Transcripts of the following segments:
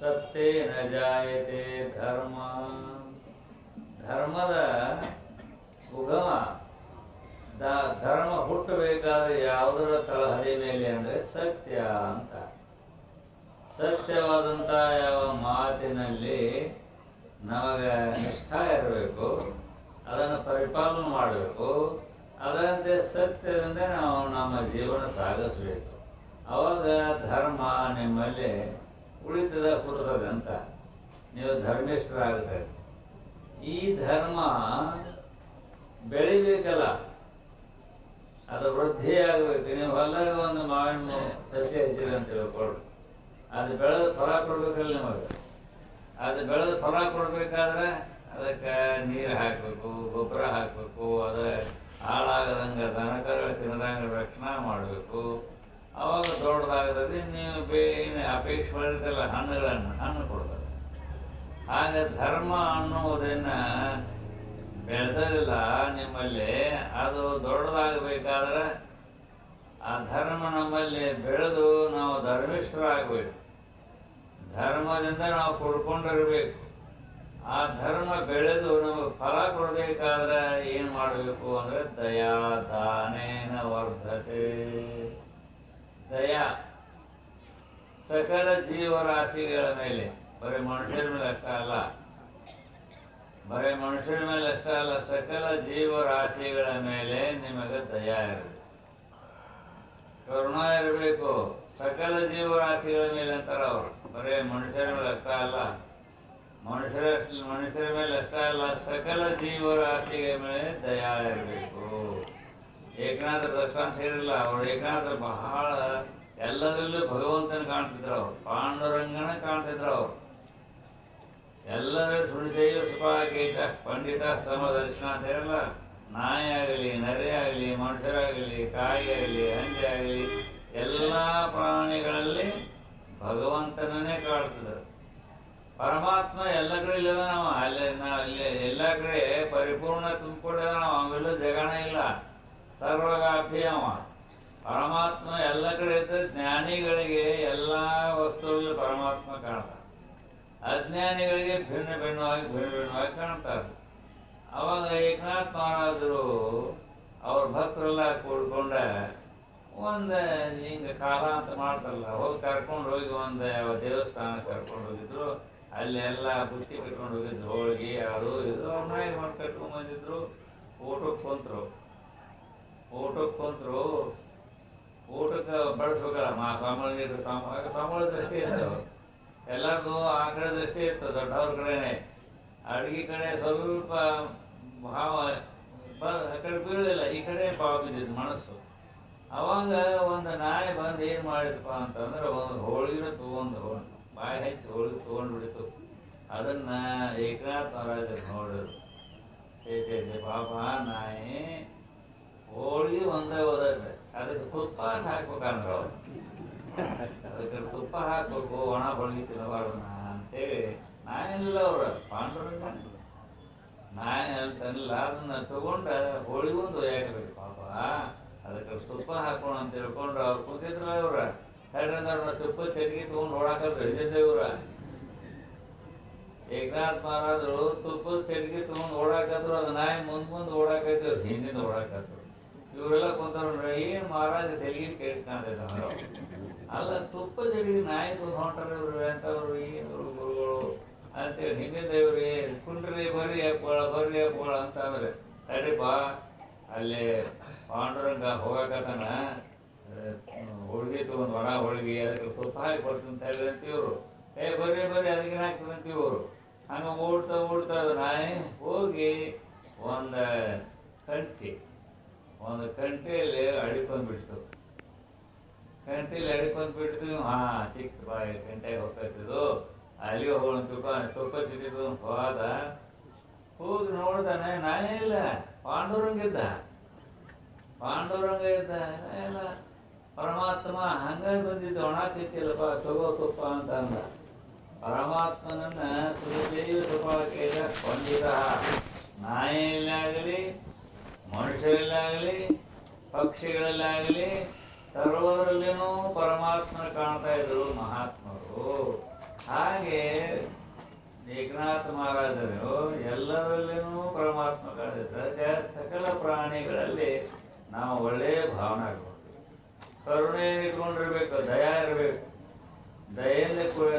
ಸತ್ಯೇನ ಜಾಯತೆ ಧರ್ಮ. ಧರ್ಮದ ಉಗಮ, ಧರ್ಮ ಹುಟ್ಟಬೇಕಾದ್ರೆ ಯಾವುದರ ತಳಹದಿ ಮೇಲೆ ಅಂದರೆ ಸತ್ಯ ಅಂತ. ಸತ್ಯವಾದಂಥ ಯಾವ ಮಾತಿನಲ್ಲಿ ನಮಗೆ ನಿಷ್ಠ ಇರಬೇಕು, ಅದನ್ನು ಪರಿಪಾಲನೆ ಮಾಡಬೇಕು, ಅದರಂತೆ ಸತ್ಯದಿಂದ ನಾವು ನಮ್ಮ ಜೀವನ ಸಾಗಿಸಬೇಕು. ಅವಾಗ ಧರ್ಮ ನಿಮ್ಮಲ್ಲಿ ಉಳಿತದ ಕೂರ್ತದೆ ಅಂತ ನೀವು ಧರ್ಮಿಷ್ಠರಾಗ್ತದೆ. ಈ ಧರ್ಮ ಬೆಳಿಬೇಕಲ್ಲ, ಅದು ವೃದ್ಧಿಯಾಗಬೇಕು. ನೀವು ಹೊಲದಾಗ ಒಂದು ಮಾವಿನ ಸಸ್ಯ ಹಚ್ಚಿರಿ ಅಂತ ತಿಳ್ಕೊಳ್ರಿ, ಅದು ಬೆಳೆದು ಫಲ ಕೊಡ್ಬೇಕಲ್ಲ ನಿಮಗೆ. ಅದು ಬೆಳೆದು ಫಲ ಕೊಡ್ಬೇಕಾದ್ರೆ ಅದಕ್ಕೆ ನೀರು ಹಾಕಬೇಕು, ಗೊಬ್ಬರ ಹಾಕಬೇಕು, ಅದು ಹಾಳಾಗದಂಗೆ ದನಕರ ತಿನ್ನದಂಗೆ ರಕ್ಷಣೆ ಮಾಡಬೇಕು. ಅವಾಗ ದೊಡ್ಡದಾಗ್ತದೆ. ನೀವು ಅಪೇಕ್ಷೆ ಮಾಡಿರ್ತಲ್ಲ ಹಣ್ಣು ಕೊಡ್ತದೆ. ಆಗ ಧರ್ಮ ಅನ್ನುವುದನ್ನು ಬೆಳೆದಿಲ್ಲ ನಿಮ್ಮಲ್ಲಿ, ಅದು ದೊಡ್ಡದಾಗಬೇಕಾದ್ರೆ ಆ ಧರ್ಮ ನಮ್ಮಲ್ಲಿ ಬೆಳೆದು ನಾವು ಧರ್ಮಿಷ್ಠರಾಗಬೇಕು. ಧರ್ಮದಿಂದ ನಾವು ಕೊಡ್ಕೊಂಡಿರಬೇಕು. ಆ ಧರ್ಮ ಬೆಳೆದು ನಮಗೆ ಫಲ ಕೊಡಬೇಕಾದ್ರೆ ಏನು ಮಾಡಬೇಕು ಅಂದರೆ ದಯಾ ದಾನೇನ ವರ್ಧತೆ. ದಯಾ ಸಕಲ ಜೀವರಾಶಿಗಳ ಮೇಲೆ, ಬರೀ ಮನುಷ್ಯರ ಮೇಲೆ ಅಷ್ಟೇ ಅಲ್ಲ, ಸಕಲ ಜೀವರಾಶಿಗಳ ಮೇಲೆ ನಿಮಗೆ ದಯಾ ಇರಬೇಕು, ಕರುಣಾ ಇರಬೇಕು. ಸಕಲ ಜೀವರಾಶಿಗಳ ಮೇಲೆ ಅಂತಾರೆ ಅವರು, ಬರೀ ಮನುಷ್ಯರ ಮೇಲೆ ಅಷ್ಟೇ ಅಲ್ಲ, ಮನುಷ್ಯರ ಮೇಲೆ ಅಷ್ಟೇ ಅಲ್ಲ, ಸಕಲ ಜೀವರಾಶಿಗಳ ಮೇಲೆ ದಯಾ ಇರಬೇಕು. ಏಕನಾಥ ದರ್ಶನ ಇರಲಿಲ್ಲ, ಅವರು ಏಕನಾಥ ಬಹಳ ಎಲ್ಲದರಲ್ಲೂ ಭಗವಂತನ ಕಾಣ್ತಿದ್ರು, ಅವರು ಪಾಂಡುರಂಗನ ಕಾಣ್ತಿದ್ರು. ಅವರು ಎಲ್ಲರೂ ಸುಣಿದೈವ ಸುಖಾಕೇತ ಪಂಡಿತ ಸಮದರ್ಶನ ಅಂತ ಇರಲ್ಲ. ನಾಯಿ ಆಗಲಿ, ನರಿ ಆಗಲಿ, ಮನುಷ್ಯರಾಗಲಿ, ಕಾಯಿ ಆಗಲಿ, ಹಂದಿ ಆಗಲಿ, ಎಲ್ಲ ಪ್ರಾಣಿಗಳಲ್ಲಿ ಭಗವಂತನೇ ಕಾಡ್ತಿದ್ರು. ಪರಮಾತ್ಮ ಎಲ್ಲ ಕಡೆ ಇಲ್ಲದ, ನಾವು ಅಲ್ಲಿ ಎಲ್ಲ ಕಡೆ ಪರಿಪೂರ್ಣ ತುಂಬಿಕೊಂಡಿದ, ನಾವು ಅವೆಲ್ಲೂ ಜಗಣ ಇಲ್ಲ, ಸರ್ವವ್ಯಾಪಿ ಅವ ಪರಮಾತ್ಮ. ಎಲ್ಲ ಕಡೆ ಇದ್ದ ಜ್ಞಾನಿಗಳಿಗೆ ಎಲ್ಲ ವಸ್ತುಗಳಲ್ಲಿ ಪರಮಾತ್ಮ ಕಾಣ್ತಾರೆ, ಅಜ್ಞಾನಿಗಳಿಗೆ ಭಿನ್ನ ಭಿನ್ನವಾಗಿ ಕಾಣ್ತಾರೆ. ಅವಾಗ ಏಕನಾಥ್ ಮಹಾರಾಜರು ಅವ್ರ ಭಕ್ತರೆಲ್ಲ ಕೂಡ್ಕೊಂಡ ಒಂದು ಹಿಂಗೆ ಕಾಲ ಅಂತ ಮಾಡ್ತಾರಲ್ಲ, ಕರ್ಕೊಂಡು ಹೋಗಿ ಒಂದು ಯಾವ ದೇವಸ್ಥಾನಕ್ಕೆ ಕರ್ಕೊಂಡು ಹೋಗಿದ್ರು. ಅಲ್ಲಿ ಎಲ್ಲ ಬುತ್ತಿ ಕಟ್ಕೊಂಡು ಹೋಗಿದ್ರು, ಹೋಳಿಗೆ ಅದು ಇದು ಅವ್ರನ್ನಾಗಿ ಮಾಡಿ ಕಟ್ಕೊಂಡು ಬಂದಿದ್ರು. ಊಟಕ್ಕೆ ಕುಂತರು, ಊಟಕ್ಕೆ ಬಡಿಸ್ಬೇಕಲ್ಲ, ಸಂಬಳ ದೃಷ್ಟಿ ಇತ್ತು, ಎಲ್ಲರದು ಆ ಕಡೆ ದೃಷ್ಟಿ ಇತ್ತು, ದೊಡ್ಡವ್ರ ಕಡೆನೆ. ಅಡುಗೆ ಕಡೆ ಸ್ವಲ್ಪ ಭಾವ ಆ ಕಡೆ ಬೀಳಲಿಲ್ಲ, ಈ ಕಡೆ ಭಾವ ಬಿದ್ದಿದ್ದು ಮನಸ್ಸು. ಅವಾಗ ಒಂದು ನಾಯಿ ಬಂದು ಏನು ಮಾಡಿದಪ್ಪ ಅಂತಂದ್ರೆ ಒಂದು ಹೋಳಿಗೆನ ತೊಗೊಂಡು ಬಾಯಿ ಹಚ್ಚಿ ಹೋಳಿಗೆ ತೊಗೊಂಡು ಬಿಡಿತು. ಅದನ್ನು ಏಕನಾಥ್ ಮಹಾರಾಜರು ನೋಡಿದ್ರು. ಪಾಪ ನಾಯಿ ಹೋಳಿಗೆ ಒಂದೇ ಓದಕ್ಕೆ ಅದಕ್ಕೆ ತುಪ್ಪ ಹಾಕ್ಬೇಕಂದ್ರೆ ಅವ್ರು, ಅದಕ್ಕೆ ತುಪ್ಪ ಹಾಕ್ಬೇಕು, ಒಣ ಹೋಳಿಗೆ ತಿನ್ನಬಾರ್ದು ಅಂತೇಳಿ ನಾಯಿಲ್ಲ ಅವ್ರ ಪಾಂಡುರಂಗ ನಾಯಿ ಅಂತಲ್ಲ, ಅದನ್ನ ತಗೊಂಡ ಹೋಳಿಗೆ ಒಂದು ಒಯ್ಯಾಕಬೇಕು. ಪಾಪ ಅದಕ್ಕೆ ತುಪ್ಪ ಹಾಕೋಣ ಅಂತ ತಿಳ್ಕೊಂಡು ಅವ್ರು ಕೂತಿದ್ರ. ಅವ್ರ ಹೆಡ್ರನ್ನ ತುಪ್ಪ ಚಟ್ಗಿ ತಗೊಂಡು ಓಡಾಕದ್ರು ಹಿಡಿದಿದ್ದೆ ಇವ್ರ. ಏಕನಾಥ್ ಮಹಾರಾಜರು ತುಪ್ಪದ ಚಟ್ಗಿ ತಗೊಂಡು ಓಡಾಕದ್ರು, ಅದು ನಾಯಿ ಮುಂದೆ ಓಡಾಕೈತಿ, ಹಿಂದಿಂದ ಓಡಾಕತ್ರು. ಇವರೆಲ್ಲ ಕುಂತಾರ, ಏನ್ ಮಹಾರಾಜ ತೆಲಿಗೆ ಕೇಳಿ ಕಾಣ್ತಿದ್ದ. ಅಲ್ಲ, ತುಪ್ಪ ಚಟ್ಗಿ ನಾಯಿ ಹೊಂಟಾರ ಇವ್ರು ಎಂತವ್ರು, ಏನವ್ರು ಗುರುಗಳು ಅಂತೇಳಿ ಹಿಂದಿಂದ ಇವ್ರಿ ಕುಂಡ್ರಿ ಬರ್ರಿ ಅಪ್ಪಳ ಅಂತ ಅಂದ್ರೆ ತಡಿಪ ಅಲ್ಲಿ ಪಾಂಡುರಂಗ ಹೋಗಕತ್ತಾನ, ಹೋಳಿಗೆ ತಗೊಂಡು ಒಣ ಹೋಳಿಗೆ ಅದಕ್ಕೆ ತುಪ್ಪ ಹಾಕಿ ಕೊಡ್ತೀನಿ ಅಂತ ಹೇಳಿ ಅಂತ ಇವರು. ಬರ್ರಿ ಅದಕ್ಕೆ ಹಾಕ್ತದಂತ ಇವರು. ಹಂಗೆ ಓಡ್ತಾ ಅದು ನಾಯಿ ಹೋಗಿ ಒಂದು ಕಂಟಿಯಲ್ಲಿ ಅಡಿಕೊಂಡ್ಬಿಡ್ತು. ಸಿಕ್ತು ಬಾಯಿ ಗಂಟೆಗೆ ಹೋಗ್ತಿದ್ದು. ಅಲ್ಲಿ ಹೋಗೋಣ ತುಪ್ಪ ಸಿಕ್ಕಿದ್ದು ಹೋದ. ಹೋಗಿ ನೋಡ್ತಾನೆ, ನಾನೇ ಇಲ್ಲ, ಪಾಂಡುರಂಗ ಇದ್ದ. ಎಲ್ಲ ಪರಮಾತ್ಮ ಹಂಗಾಗಿ ಬಂದಿದ್ದು, ಒಣ ತಿತ್ತಿಲ್ಲಪ್ಪ ತಗೋ ತುಪ್ಪ ಅಂತ ಅಂದ. ಪರಮಾತ್ಮನನ್ನ ಸುಖದೇವ ಸುಖಾಕೇತ ಪಂಡಿತ. ನಾಯಿಯಲ್ಲಾಗಲಿ, ಮನುಷ್ಯರಲ್ಲಾಗಲಿ, ಪಕ್ಷಿಗಳಲ್ಲಾಗಲಿ, ಸರ್ವದರಲ್ಲಿನೂ ಪರಮಾತ್ಮನ ಕಾಣ್ತಾ ಇದ್ರು ಮಹಾತ್ಮರು. ಹಾಗೆ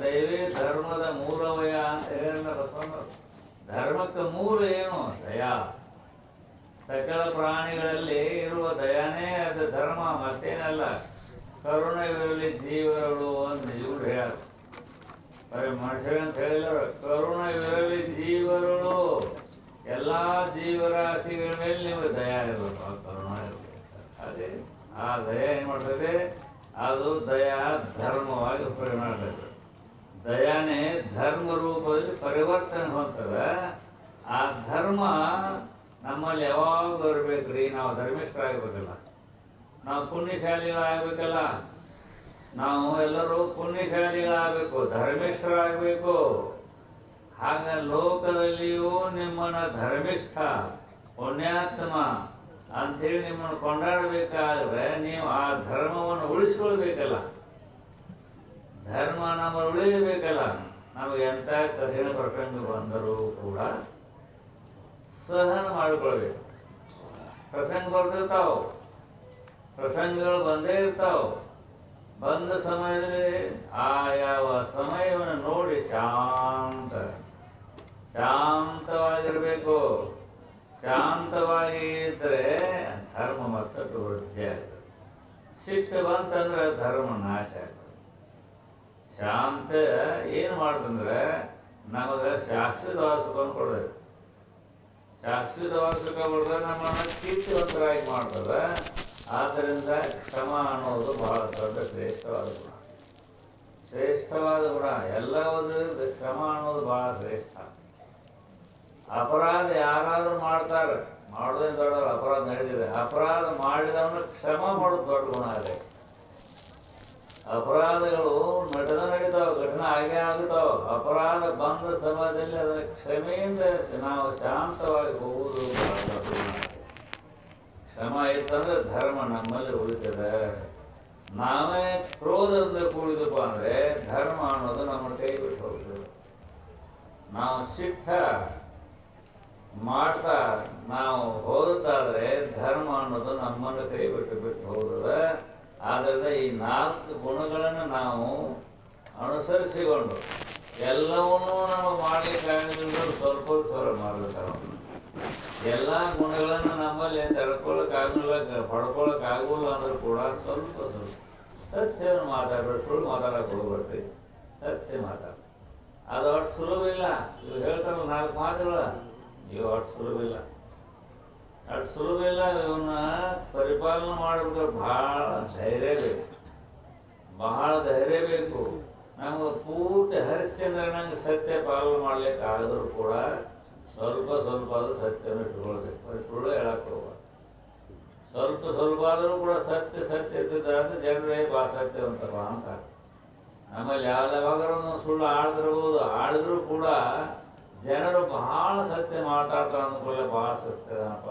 ದಯವೇ ಧರ್ಮದ ಮೂಲವಯ ಅಂತ ಹೇಳಿದ ಬಸವಣ್ಣವರು. ಧರ್ಮಕ್ಕೆ ಮೂಲ ಏನು? ದಯಾ. ಸಕಲ ಪ್ರಾಣಿಗಳಲ್ಲಿ ಇರುವ ದಯಾನೇ ಅದು ಧರ್ಮ, ಮತ್ತೇನಲ್ಲ. ಕರುಣವಿರಲಿ ಜೀವಗಳು ಅಂತ ಇವ್ರು ಹೇಳ, ಬರೀ ಮನುಷ್ಯರಂತ ಹೇಳಿಲ್ಲ, ಕರುಣವಿರಲಿ ಜೀವಗಳು. ಎಲ್ಲ ಜೀವರಾಶಿಗಳ ಮೇಲೆ ನಿಮಗೆ ದಯಾ ಇರಬೇಕು, ಆ ಕರುಣ ಇರಬೇಕು. ಅದೇ ಆ ದಯಾ ಏನು ಮಾಡ್ತದೆ? ಅದು ದಯಾ ಧರ್ಮವಾಗಿ ಪರಿಣಾಮ. ದಯಾನೇ ಧರ್ಮ ರೂಪದಲ್ಲಿ ಪರಿವರ್ತನೆ ಹೊಂದ್ತದೆ. ಆ ಧರ್ಮ ನಮ್ಮಲ್ಲಿ ಯಾವಾಗ ಇರ್ಬೇಕ್ರಿ? ನಾವು ಧರ್ಮಿಷ್ಠರಾಗಬೇಕಲ್ಲ, ನಾವು ಪುಣ್ಯಶಾಲಿಗಳಾಗಬೇಕಲ್ಲ. ನಾವು ಎಲ್ಲರೂ ಪುಣ್ಯಶಾಲಿಗಳಾಗಬೇಕು, ಧರ್ಮಿಷ್ಠರಾಗಬೇಕು. ಹಾಗ ಲೋಕದಲ್ಲಿಯೂ ನಿಮ್ಮನ್ನು ಧರ್ಮಿಷ್ಠ, ಪುಣ್ಯಾತ್ಮ ಅಂಥೇಳಿ ನಿಮ್ಮನ್ನು ಕೊಂಡಾಡಬೇಕಾದ್ರೆ ನೀವು ಆ ಧರ್ಮವನ್ನು ಉಳಿಸ್ಕೊಳ್ಬೇಕಲ್ಲ. ಧರ್ಮ ನಮ್ಮ ಉಳಿಯಬೇಕಲ್ಲ. ನಮಗೆ ಎಂಥ ಕಠಿಣ ಪ್ರಸಂಗ ಬಂದರೂ ಕೂಡ ಸಹನ ಮಾಡಿಕೊಳ್ಬೇಕು. ಪ್ರಸಂಗ ಬರ್ತಿರ್ತಾವ, ಪ್ರಸಂಗಗಳು ಬಂದೇ ಇರ್ತಾವ. ಬಂದ ಸಮಯದಲ್ಲಿ ಯಾವ ಸಮಯವನ್ನು ನೋಡಿ ಶಾಂತವಾಗಿರಬೇಕು. ಶಾಂತವಾಗಿ ಇದ್ದರೆ ಧರ್ಮ ಮತ್ತಷ್ಟು ವೃದ್ಧಿ ಆಗ್ತದೆ. ಸಿಟ್ಟು ಬಂತಂದ್ರೆ ಧರ್ಮ ನಾಶ ಆಗ್ತದೆ. ಶಾಂತ ಏನು ಮಾಡ್ತಂದ್ರೆ ನಮಗೆ ಶಾಶ್ವತವಾದ ಸುಖ ಕೊಡಬೇಕು. ಶಾಶ್ವತವಾದ ಸುಖ ಕೊಡ್ರೆ ನಮ್ಮನ್ನು ಕೀರ್ತಿವಂತರಾಗಿ ಮಾಡ್ತದೆ. ಆದ್ದರಿಂದ ಕ್ಷಮ ಅನ್ನೋದು ಬಹಳ ದೊಡ್ಡ ಶ್ರೇಷ್ಠವಾದ ಗುಣ. ಶ್ರೇಷ್ಠವಾದ ಗುಣ ಎಲ್ಲ ಒಂದು ಕ್ಷಮ ಅನ್ನೋದು ಬಹಳ ಶ್ರೇಷ್ಠ. ಅಪರಾಧ ಯಾರಾದರೂ ಮಾಡ್ತಾರೆ, ಮಾಡೋದೇನು ದೊಡ್ಡ ಅಪರಾಧ ನಡೆದಿದೆ. ಅಪರಾಧ ಮಾಡಿದವನ್ನ ಕ್ಷಮ ಮಾಡೋದು ದೊಡ್ಡ ಗುಣ ಇದೆ. ಅಪರಾಧಗಳು ನಡೀತಾವೆ, ಘಟನೆ ಆಗೇ ಆಗುತ್ತಾವ. ಅಪರಾಧ ಬಂದ ಸಮಯದಲ್ಲಿ ಅದರ ಕ್ಷಮೆಯಿಂದ ನಾವು ಶಾಂತವಾಗಿ ಹೋಗುವುದು ಬಹಳ ದೊಡ್ಡ ಗುಣ. ಕ್ಷಮ ಇತ್ತಂದ್ರೆ ಧರ್ಮ ನಮ್ಮಲ್ಲಿ ಉಳಿತದೆ. ನಾವೇ ಕ್ರೋಧದಿಂದ ಕೂಡಿದಪ್ಪ ಅಂದರೆ ಧರ್ಮ ಅನ್ನೋದು ನಮ್ಮ ಕೈ ಬಿಟ್ಟು ಹೋಗ್ತದೆ. ನಾವು ಸಿಟ್ಟ ಮಾಡ್ತಾ ನಾವು ಹೋದಾದ್ರೆ ಧರ್ಮ ಅನ್ನೋದು ನಮ್ಮನ್ನು ಕೈ ಬಿಟ್ಟು ಹೋಗ್ತದೆ. ಆದ್ದರಿಂದ ಈ 4 ಗುಣಗಳನ್ನು ನಾವು ಅನುಸರಿಸಿಕೊಂಡು ಎಲ್ಲವನ್ನೂ ನಾವು ಮಾಡಲಿಕ್ಕಾಗಲಿಲ್ಲ, ಸ್ವಲ್ಪ ಮಾಡಬೇಕಾಗ ಎಲ್ಲ ಗುಣಗಳನ್ನು ನಮ್ಮಲ್ಲಿ ತಡ್ಕೊಳ್ಳೋಕ್ಕಾಗಲ್ಲ, ಪಡ್ಕೊಳ್ಳೋಕ್ಕಾಗಲ್ಲ ಅಂದ್ರೂ ಕೂಡ ಸ್ವಲ್ಪ ಸತ್ಯವನ್ನು ಮಾತಾಡ್ಬೇಕು. ಸುಳ್ಳು ಮಾತಾಡೋಕೆ ಹೋಗ್ಬೇಡ್ರಿ, ಸತ್ಯ ಮಾತಾಡ. ಅದು ಅಷ್ಟು ಸುಲಭ ಇಲ್ಲ. ಇವು ಹೇಳ್ತಾರಲ್ಲ 4 ಮಾತುಗಳ, ಇವು ಅಷ್ಟು ಸುಲಭ ಇಲ್ಲ. ಅಷ್ಟು ಸುಲಭ ಇಲ್ಲ. ಇವನ್ನ ಪರಿಪಾಲನೆ ಮಾಡಬೇಕಾದ್ರೆ ಭಾಳ ಧೈರ್ಯ ಬೇಕು, ಬಹಳ ಧೈರ್ಯ ಬೇಕು. ನಮಗೆ ಪೂರ್ತಿ ಹರಿಶ್ಚಂದ್ರನಂಗೆ ಸತ್ಯ ಪಾಲನೆ ಮಾಡ್ಲಿಕ್ಕೆ ಆಗಿದ್ರು ಕೂಡ ಸ್ವಲ್ಪ ಆದರೂ ಸತ್ಯವನ್ನು ಇಟ್ಕೊಳ್ಬೇಕು. ಸುಳ್ಳು ಹೇಳಕ್ಕೆ ಹೋಗ್ಬಾರ್ದು. ಸ್ವಲ್ಪ ಆದರೂ ಕೂಡ ಸತ್ಯ ಇದ್ದಿದ್ರೆ ಜನರೇ ಬಾ ಸತ್ಯವಂತಪ್ಪ ಅಂತ. ನಮ್ಮಲ್ಲಿ ಯಾವಾಗಾದ್ರೂ ಸುಳ್ಳು ಆಡಿದ್ರೂ ಕೂಡ ಜನರು ಬಹಳ ಸತ್ಯ ಮಾತಾಡ್ತಾರೆ ಅಂದ್ಕೊಳ್ಳೆ, ಭಾಳ ಸತ್ಯದನಪ್ಪ,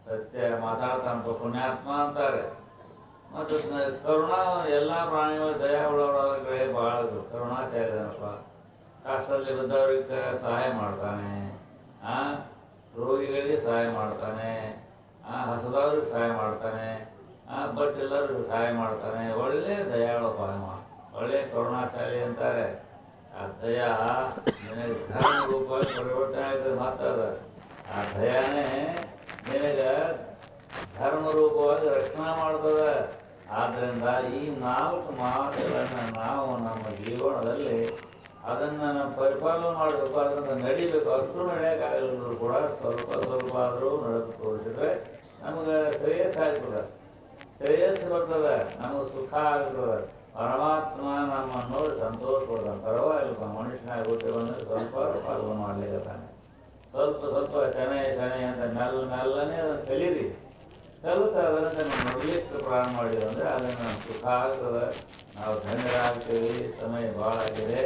ಸತ್ಯ ಮಾತಾಡ್ತಾನಪ್ಪ, ಪುಣ್ಯಾತ್ಮ ಅಂತಾರೆ. ಮತ್ತು ಕರುಣ ಎಲ್ಲ ಪ್ರಾಣಿಗಳು ದಯಾ ಉಳ್ಳವರಾದ್ರೆ ಭಾಳ ಕರುಣಾಚಾರ್ಯದನಪ್ಪ. ಕಷ್ಟದಲ್ಲಿ ಬಿದ್ದವ್ರಿಗೆ ಸಹಾಯ ಮಾಡ್ತಾನೆ, ರೋಗಿಗಳಿಗೆ ಸಹಾಯ ಮಾಡ್ತಾನೆ, ಹಸದವ್ರಿಗೆ ಸಹಾಯ ಮಾಡ್ತಾನೆ, ಬಟ್ ಎಲ್ಲರಿಗೂ ಸಹಾಯ ಮಾಡ್ತಾನೆ. ಒಳ್ಳೆ ದಯಾಳು ಪಾಮ, ಒಳ್ಳೆ ಕರುಣಾಶಾಲಿ ಅಂತಾರೆ. ಆ ದಯಾ ನಿನಗೆ ಧರ್ಮ ರೂಪವಾಗಿ ಪರಿವರ್ತನೆ ಆಗ್ತದೆ. ಮಾತಾಡ ಆ ದಯಾನೇ ನಿನಗೆ ಧರ್ಮ ರೂಪವಾಗಿ ರಕ್ಷಣೆ ಮಾಡ್ತದೆ. ಆದ್ದರಿಂದ ಈ 4 ಮಾತುಗಳನ್ನು ನಾವು ನಮ್ಮ ಜೀವನದಲ್ಲಿ ಅದನ್ನು ನಾವು ಪರಿಪಾಲನೆ ಮಾಡಬೇಕು, ಅದನ್ನು ನಡಿಬೇಕು. ಅಷ್ಟು ನಡೆಯೋಕ್ಕಾಗಲಿದ್ರು ಕೂಡ ಸ್ವಲ್ಪ ಆದರೂ ನಡೆದು ತೋರಿಸಿದ್ರೆ ನಮಗೆ ಶ್ರೇಯಸ್ಸಾಗ್ತದೆ, ಶ್ರೇಯಸ್ಸು ಬರ್ತದೆ, ನಮಗೆ ಸುಖ ಆಗ್ತದೆ. ಪರಮಾತ್ಮ ನಮ್ಮನ್ನು ನೋಡಿ ಸಂತೋಷ ಕೊಡ್ತಾನೆ. ಪರವಾಗಿಲ್ಲ, ಮನುಷ್ಯನಾಗಿ ಹುಟ್ಟಿ ಬಂದರೆ ಸ್ವಲ್ಪ ಪಾಲನೆ ಮಾಡಲಿಕ್ಕತ್ತಾನೆ. ಸ್ವಲ್ಪ ಶನೈ ಅಂತ ಮೆಲ್ಲನೆ ಅದನ್ನು ಕಲೀರಿ. ಕಲಿತು ಅದನ್ನು ನಾವು ನೋಡಲಿಕ್ಕೆ ಪ್ರಾರಂಭ ಮಾಡಿದ್ರೆ ಅದನ್ನು ಸುಖ ಆಗ್ತದೆ, ನಾವು ಧನ್ಯರಾಗ್ತೀವಿ. ಸಮಯ ಭಾಳ ಆಗಿದೆ.